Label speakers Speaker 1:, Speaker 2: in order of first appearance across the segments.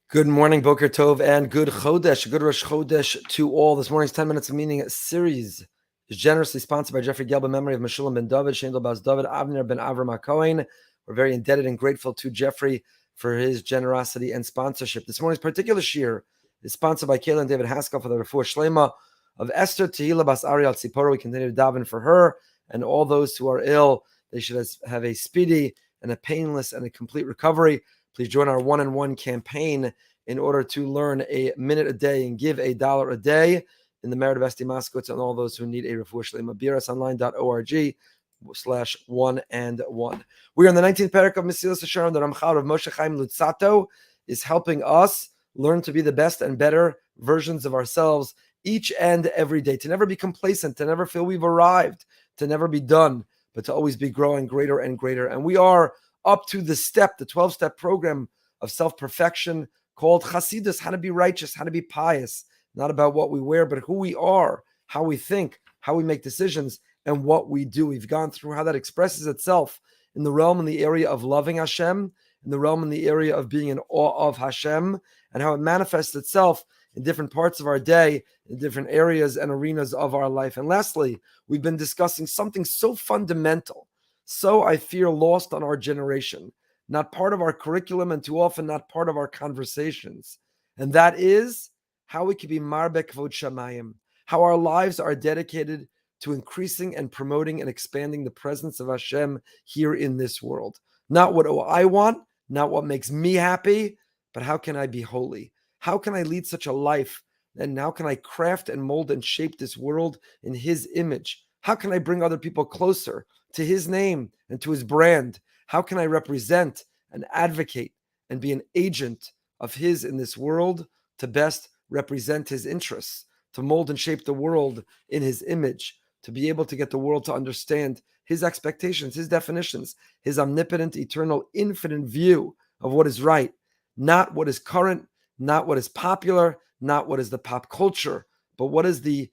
Speaker 1: Good morning, Boker Tov, and good Chodesh, good Rosh Chodesh to all. This morning's 10 Minutes of Meaning series is generously sponsored by Jeffrey Gelb in memory of Meshulam ben David, Shendel Bas David, Avner ben Avram HaKohen. We're very indebted and grateful to Jeffrey for his generosity and sponsorship. This morning's particular shir is sponsored by Kayla and David Haskell for the Refuah Shlema of Esther Tehila Bas Ariel Tzipora. We continue to daven for her and all those who are ill. They should have a speedy and a painless and a complete recovery. Please join our one-on-one campaign in order to learn a minute a day and give $1 a day in the merit of Esti Moskowitz and all those who need a refuah shlema. BRSonline.org/1-and-1. We are in the 19th parak of Mesillas Yesharim. The Ramchal of R Moshe Chaim Luzzatto is helping us learn to be the best and better versions of ourselves each and every day, to never be complacent, to never feel we've arrived, to never be done, but to always be growing greater and greater. And we are up to the 12-step program of self-perfection called Chasidus, how to be righteous, how to be pious, not about what we wear, but who we are, how we think, how we make decisions, and what we do. We've gone through how that expresses itself in the realm in the area of loving Hashem, in the realm in the area of being in awe of Hashem, and how it manifests itself in different parts of our day, in different areas and arenas of our life. And lastly, we've been discussing something so fundamental, so I fear lost on our generation, not part of our curriculum and too often not part of our conversations. And that is how we can be marbe kvod shamayim, how our lives are dedicated to increasing and promoting and expanding the presence of Hashem here in this world. Not what I want, not what makes me happy, but how can I be holy? How can I lead such a life? And how can I craft and mold and shape this world in His image? How can I bring other people closer to His name and to His brand? How can I represent and advocate and be an agent of His in this world to best represent His interests, to mold and shape the world in His image, to be able to get the world to understand His expectations, His definitions, His omnipotent, eternal, infinite view of what is right, not what is current, not what is popular, not what is the pop culture, but what is the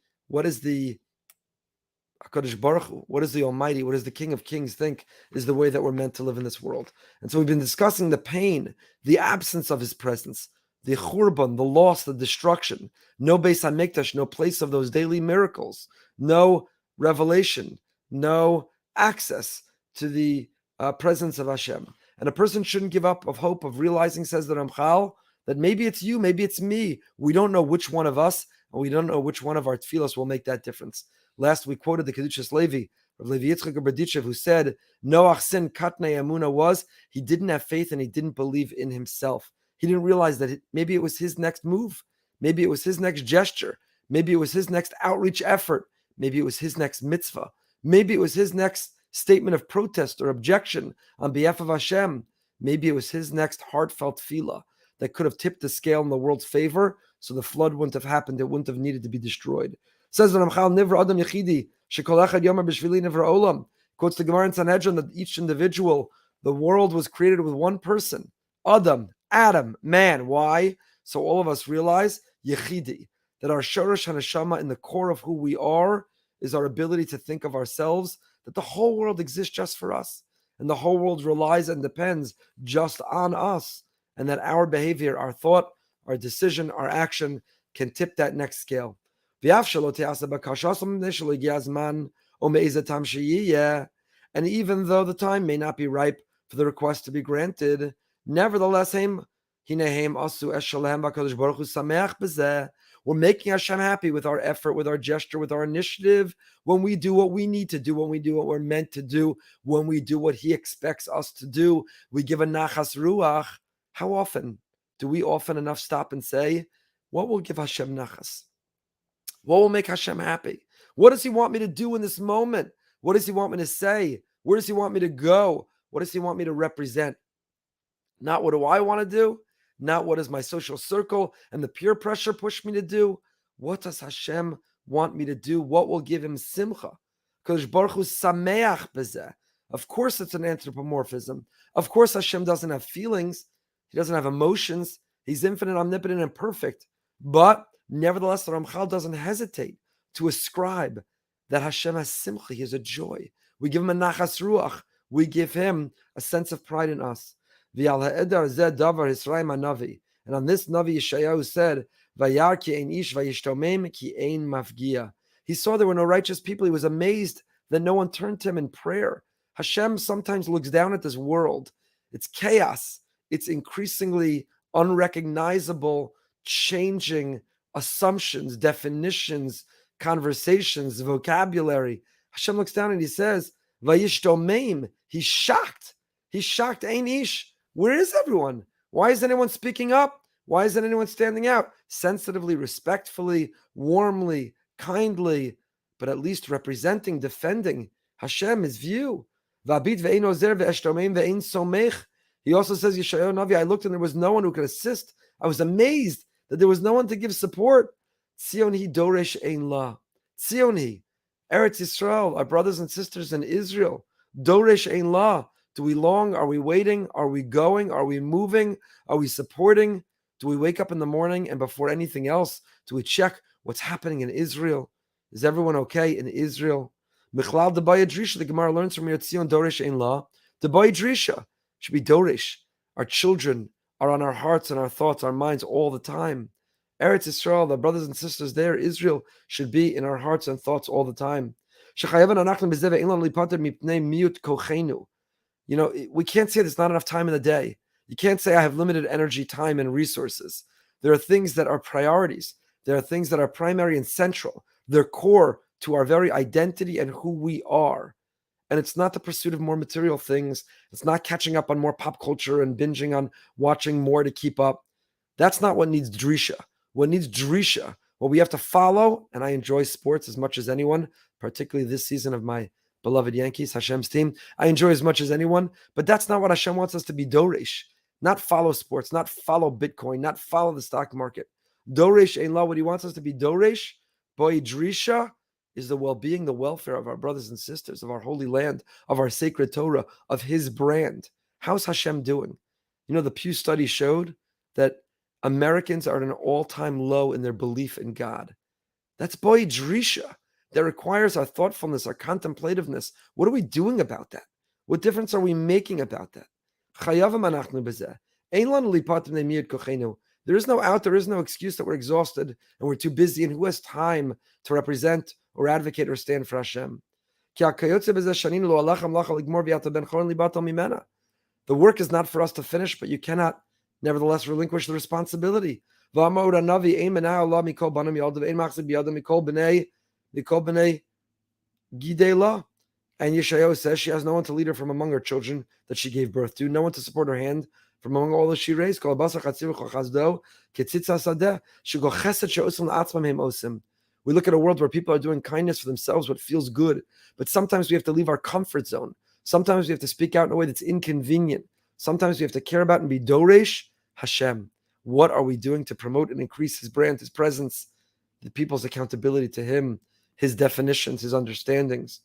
Speaker 1: HaKadosh Baruch Hu, what is the Almighty, what does the King of Kings think is the way that we're meant to live in this world? And so we've been discussing the pain, the absence of His presence, the churban, the loss, the destruction, no Beis HaMikdash, no place of those daily miracles, no revelation, no access to the presence of Hashem. And a person shouldn't give up of hope of realizing, says the Ramchal, that maybe it's you, maybe it's me. We don't know which one of us, and we don't know which one of our tefillos will make that difference. Last we quoted the Kedushas Levi, of Levi Yitzchak Berditchev, who said, Noach's sin, Katnei Amuna, was he didn't have faith and he didn't believe in himself. He didn't realize that maybe it was his next move. Maybe it was his next gesture. Maybe it was his next outreach effort. Maybe it was his next mitzvah. Maybe it was his next statement of protest or objection on behalf of Hashem. Maybe it was his next heartfelt tefillah that could have tipped the scale in the world's favor, so the flood wouldn't have happened. It wouldn't have needed to be destroyed. Says the Ramchal, Nivra Adam Yachidi, Shekol Echad Yomar B'shvili Nivra Olam. Quotes the Gemara in Sanhedrin that each individual, the world was created with one person, Adam, man. Why? So all of us realize, Yechidi, that our Shorosh HaNeshama in the core of who we are is our ability to think of ourselves, that the whole world exists just for us, and the whole world relies and depends just on us, and that our behavior, our thought, our decision, our action can tip that next scale. And even though the time may not be ripe for the request to be granted, nevertheless, we're making Hashem happy with our effort, with our gesture, with our initiative, when we do what we need to do, when we do what we're meant to do, when we do what He expects us to do. We give a nachas ruach. How often do we often enough stop and say, what will give Hashem nachas? What will make Hashem happy? What does He want me to do in this moment? What does He want me to say? Where does He want me to go? What does He want me to represent? Not what do I want to do? Not what does my social circle and the peer pressure push me to do? What does Hashem want me to do? What will give Him simcha? Because Baruch Hu sameach bezeh. Of course it's an anthropomorphism. Of course Hashem doesn't have feelings. He doesn't have emotions. He's infinite, omnipotent, and perfect. But nevertheless, the Ramchal doesn't hesitate to ascribe that Hashem has simcha. He has a joy. We give Him a nachas ruach. We give Him a sense of pride in us. And And on this, Navi Yeshayahu said, Vayar ki ein ish vayishtomem ki ein mafgia. He saw there were no righteous people. He was amazed that no one turned to him in prayer. Hashem sometimes looks down at this world. It's chaos. It's increasingly unrecognizable, changing assumptions, definitions, conversations, vocabulary. Hashem looks down and he says, Vayishtomem. He's shocked. He's shocked. Ein ish. Where is everyone? Why isn't anyone speaking up? Why isn't anyone standing out? Sensitively, respectfully, warmly, kindly, but at least representing, defending Hashem, his view. He also says, Yeshayahu Navi, I looked and there was no one who could assist. I was amazed that there was no one to give support. Tzioni doresh ein la. Tzioni, Eretz Yisrael, our brothers and sisters in Israel. Doresh ein la. Do we long? Are we waiting? Are we going? Are we moving? Are we supporting? Do we wake up in the morning and before anything else, do we check what's happening in Israel? Is everyone okay in Israel? Michlal Debaya Drisha, the Gemara learns from Yotzion Dorish Ein La. Debaya Drisha should be Dorish. Our children are on our hearts and our thoughts, our minds all the time. Eretz Yisrael, the brothers and sisters there, Israel, should be in our hearts and thoughts all the time. You know, we can't say there's not enough time in the day. You can't say I have limited energy, time, and resources. There are things that are priorities. There are things that are primary and central. They're core to our very identity and who we are. And it's not the pursuit of more material things. It's not catching up on more pop culture and binging on watching more to keep up. That's not what needs drisha. What needs drisha, what we have to follow, and I enjoy sports as much as anyone, particularly this season of my beloved Yankees, Hashem's team. I enjoy as much as anyone, but that's not what Hashem wants us to be doresh. Not follow sports, not follow Bitcoin, not follow the stock market. Doresh ein la, what he wants us to be doresh, boy drisha, is the well-being, the welfare of our brothers and sisters, of our holy land, of our sacred Torah, of his brand. How's Hashem doing? You know, the Pew study showed that Americans are at an all-time low in their belief in God. That's boy drisha. That requires our thoughtfulness, our contemplativeness. What are we doing about that? What difference are we making about that? There is no out, there is no excuse that we're exhausted and we're too busy, and who has time to represent or advocate or stand for Hashem? The work is not for us to finish, but you cannot nevertheless relinquish the responsibility. And Yeshayahu says she has no one to lead her from among her children that she gave birth to, no one to support her hand from among all that she raised. We look at a world where people are doing kindness for themselves, what feels good, but sometimes we have to leave our comfort zone. Sometimes we have to speak out in a way that's inconvenient. Sometimes we have to care about and be doresh Hashem. What are we doing to promote and increase his brand, his presence, the people's accountability to him, his definitions, his understandings?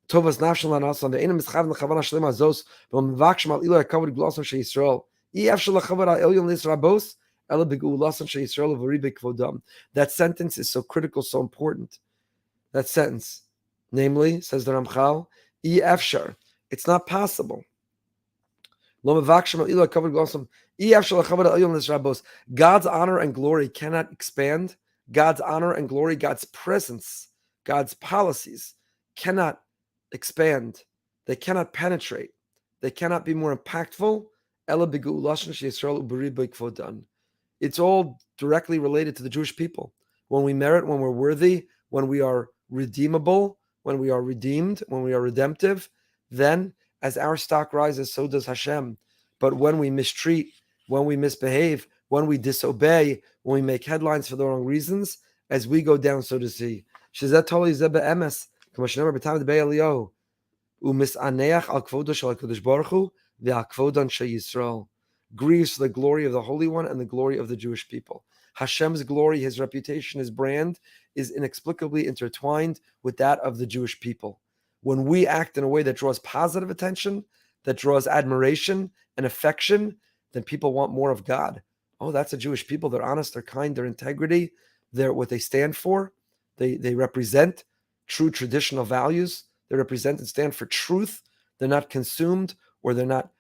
Speaker 1: Tovas nafshel lanasan ve'enim mischav l'chavana shlema zos v'mevakshim al ilo hakavod glosom sheYisrael iyafshel l'chavod al elyon l'israbos ela begulasam sheYisrael v'ri bekvodam. That sentence is so critical, so important. That sentence, namely, says the Ramchal, iyafshar, it's not possible. Lo mevakshim al ilo hakavod glosom iyafshel l'chavod al elyon l'israbos. God's honor and glory cannot expand. God's honor and glory, God's presence, God's policies cannot expand. They cannot penetrate. They cannot be more impactful. It's all directly related to the Jewish people. When we merit, when we're worthy, when we are redeemable, when we are redeemed, when we are redemptive, then as our stock rises, so does Hashem. But when we mistreat, when we misbehave, when we disobey, when we make headlines for the wrong reasons, as we go down, so does he. Shezet toli zeh be'emes, k'mo shenemar b'tam debei Eliyahu, u'misaneach al kvodo shel HaKadosh Baruch Hu, v'hakvodon sheYisrael. Grieves for the glory of the Holy One and the glory of the Jewish people. Hashem's glory, his reputation, his brand is inexplicably intertwined with that of the Jewish people. When we act in a way that draws positive attention, that draws admiration and affection, then people want more of God. Oh, that's a Jewish people. They're honest, they're kind, their integrity, they're what they stand for. They represent true traditional values. They represent and stand for truth. They're not consumed or they're not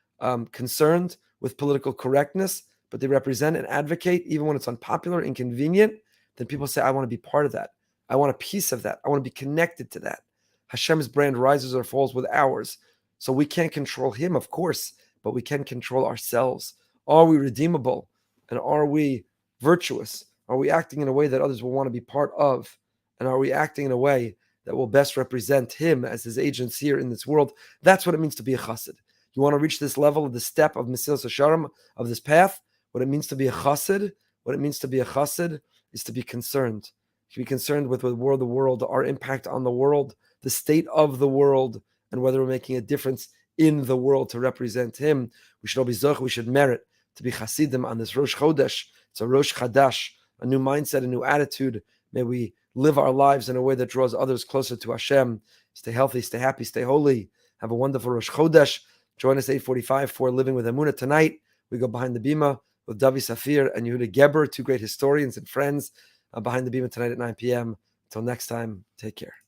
Speaker 1: concerned with political correctness, but they represent and advocate, even when it's unpopular, inconvenient, then people say, I want to be part of that. I want a piece of that. I want to be connected to that. Hashem's brand rises or falls with ours. So we can't control him, of course, but we can control ourselves. Are we redeemable? And are we virtuous? Are we acting in a way that others will want to be part of? And are we acting in a way that will best represent him as his agents here in this world? That's what it means to be a chassid. You want to reach this level of the step of Mesillas Yesharim, of this path? What it means to be a chassid? What it means to be a chassid is to be concerned. To be concerned with the world, our impact on the world, the state of the world, and whether we're making a difference in the world to represent him. We should all be zoch, we should merit to be chassidim on this Rosh Chodesh. It's a Rosh Chadash, a new mindset, a new attitude. May we live our lives in a way that draws others closer to Hashem. Stay healthy, stay happy, stay holy. Have a wonderful Rosh Chodesh. Join us 8:45 for Living with Emunah tonight. We go behind the bima with Davi Safir and Yehuda Geber, two great historians and friends, behind the bima tonight at 9 p.m. Until next time, take care.